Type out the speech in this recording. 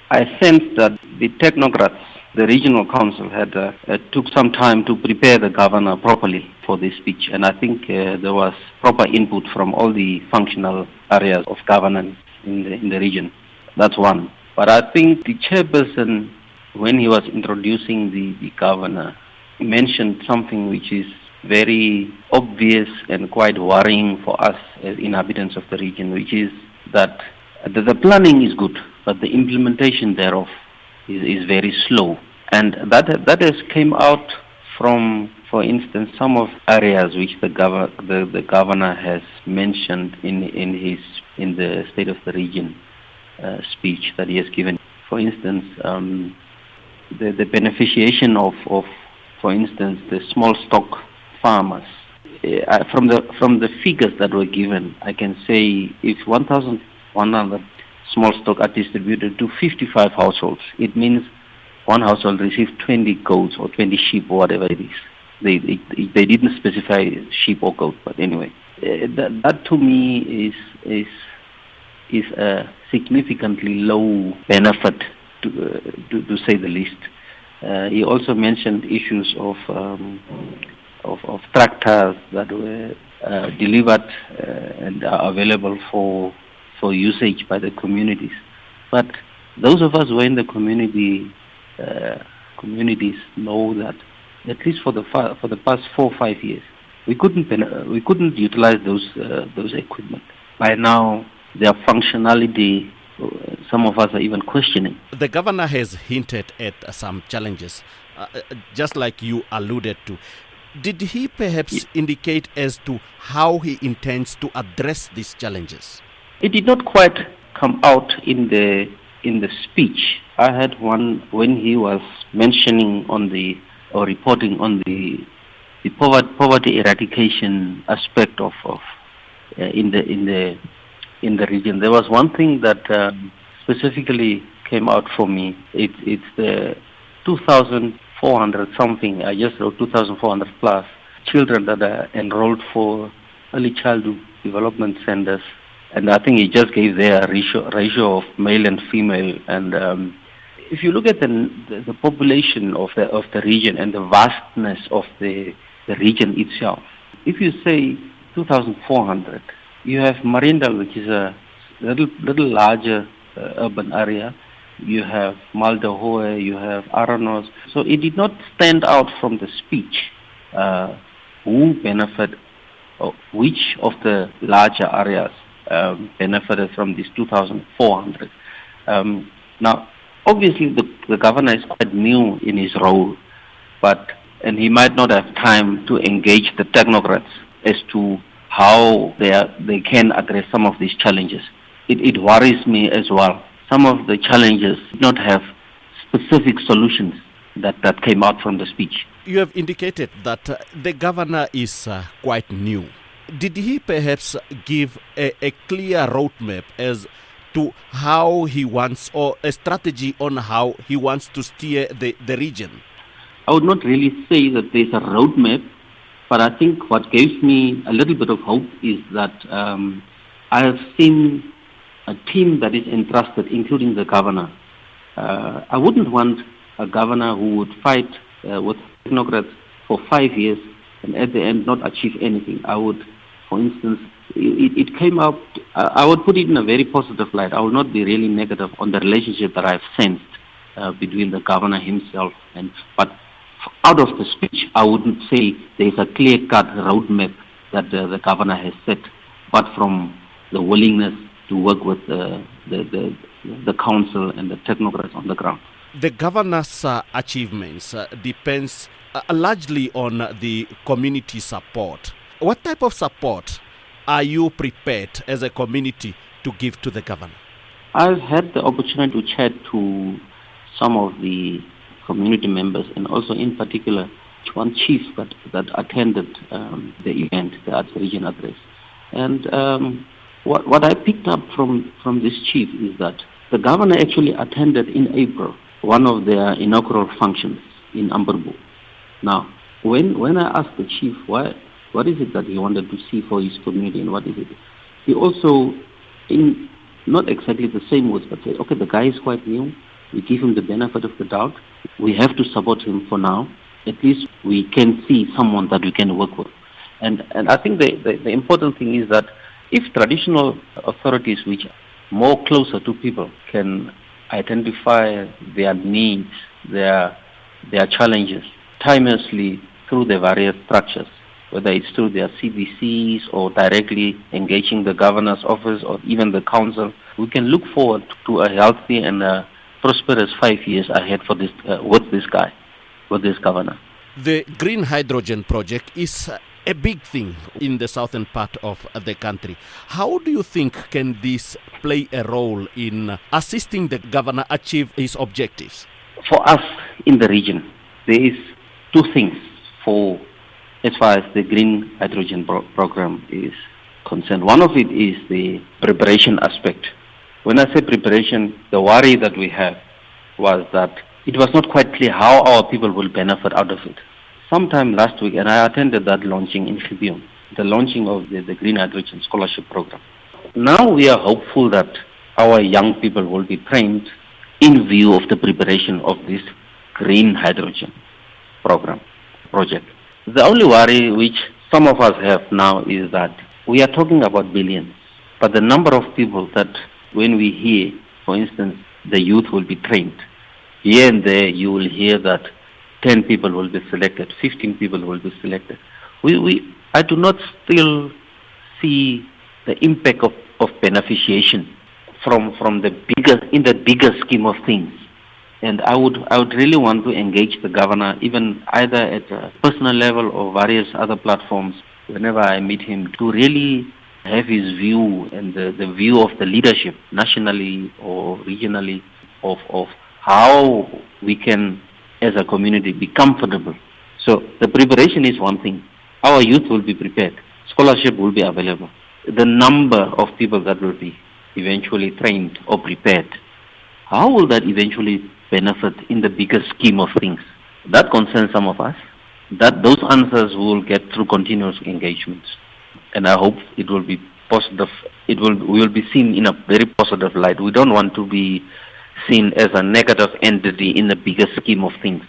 I sensed that the technocrats, the regional council, had took some time to prepare the governor properly for this speech, and I think there was proper input from all the functional areas of governance in the region. That's one. But I think the chairperson, when he was introducing the governor, mentioned something which is very obvious and quite worrying for us as inhabitants of the region, which is that the planning is good, but the implementation thereof is very slow. And that has came out from, for instance, some of areas which the governor has mentioned in the State of the Region speech that he has given. For instance, the beneficiation of, for instance, the small stock farmers. From the figures that were given, I can say if 1,100 small stock are distributed to 55 households, it means one household receives 20 goats or 20 sheep or whatever it is. They didn't specify sheep or goat, but anyway, that to me is a significantly low benefit, to say the least. He also mentioned issues of tractors that were delivered and are available for usage by the communities. But those of us who are in the communities know that at least for the past 4 or 5 years, we couldn't utilize those equipment. By now, their functionality, some of us are even questioning. The governor has hinted at some challenges, just like you alluded to. Did he perhaps indicate as to how he intends to address these challenges? It did not quite come out in the speech. I had one when he was mentioning reporting on the poverty eradication aspect of in the region. There was one thing that specifically came out for me. It's the 2,400 something. I just wrote 2,400 plus children that are enrolled for early childhood development centers, and I think he just gave their ratio of male and female. And if you look at the population of the region and the vastness of the region itself, if you say 2,400, you have Marindal, which is a little larger urban area. You have Maldahoe, you have Aranos. So it did not stand out from the speech who benefit, or which of the larger areas benefited from this 2,400. Now, obviously, the governor is quite new in his role, and he might not have time to engage the technocrats as to how they can address some of these challenges. It worries me as well. Some of the challenges do not have specific solutions that came out from the speech. You have indicated that the governor is quite new. Did he perhaps give a clear roadmap as to how he wants, or a strategy on how he wants to steer the region? I would not really say that there's a roadmap, but I think what gives me a little bit of hope is that I have seen a team that is entrusted, including the governor. I wouldn't want a governor who would fight with technocrats for 5 years and at the end not achieve anything. I would, for instance, it came up, I would put it in a very positive light. I will not be really negative on the relationship that I've sensed between the governor himself. But out of the speech, I wouldn't say there's a clear-cut roadmap that the governor has set, but from the willingness to work with the council and the technocrats on the ground. The governor's achievements depends largely on the community support. What type of support are you prepared as a community to give to the governor? I've had the opportunity to chat to some of the community members, and also in particular one chief that attended the event, the Arts Region Address. And what I picked up from this chief is that the governor actually attended in April one of their inaugural functions in Amberbo. Now, when I asked the chief what is it that he wanted to see for his community and what is it, he also, in not exactly the same words, but said, okay, the guy is quite new, We give him the benefit of the doubt. We have to support him for now. At least we can see someone that we can work with. And I think the important thing is that if traditional authorities which are more closer to people can identify their needs, their challenges timelessly through the various structures, whether it's through their CBCs or directly engaging the governor's office or even the council, we can look forward to a healthy and a prosperous 5 years ahead for this with this governor. The green hydrogen project is a big thing in the southern part of the country. How do you think can this play a role in assisting the governor achieve his objectives? For us in the region, there is two things as far as the green hydrogen program is concerned. One of it is the preparation aspect. When I say preparation, the worry that we have was that it was not quite clear how our people will benefit out of it. Sometime last week, and I attended that launching in Gibeon, the launching of the Green Hydrogen Scholarship Program. Now we are hopeful that our young people will be trained in view of the preparation of this Green Hydrogen project. The only worry which some of us have now is that we are talking about billions, but the number of people that when we hear, for instance, the youth will be trained, here and there you will hear that 10 people will be selected, 15 people will be selected. I do not still see the impact of beneficiation from the bigger scheme of things. And I would really want to engage the governor, even either at a personal level or various other platforms, whenever I meet him, to really have his view and the view of the leadership, nationally or regionally, of how we can, as a community, be comfortable. So the preparation is one thing. Our youth will be prepared. Scholarship will be available. The number of people that will be eventually trained or prepared, how will that eventually benefit in the bigger scheme of things? That concerns some of us. Those answers we will get through continuous engagements. And I hope it will be positive. We will be seen in a very positive light. We don't want to be seen as a negative entity in the bigger scheme of things.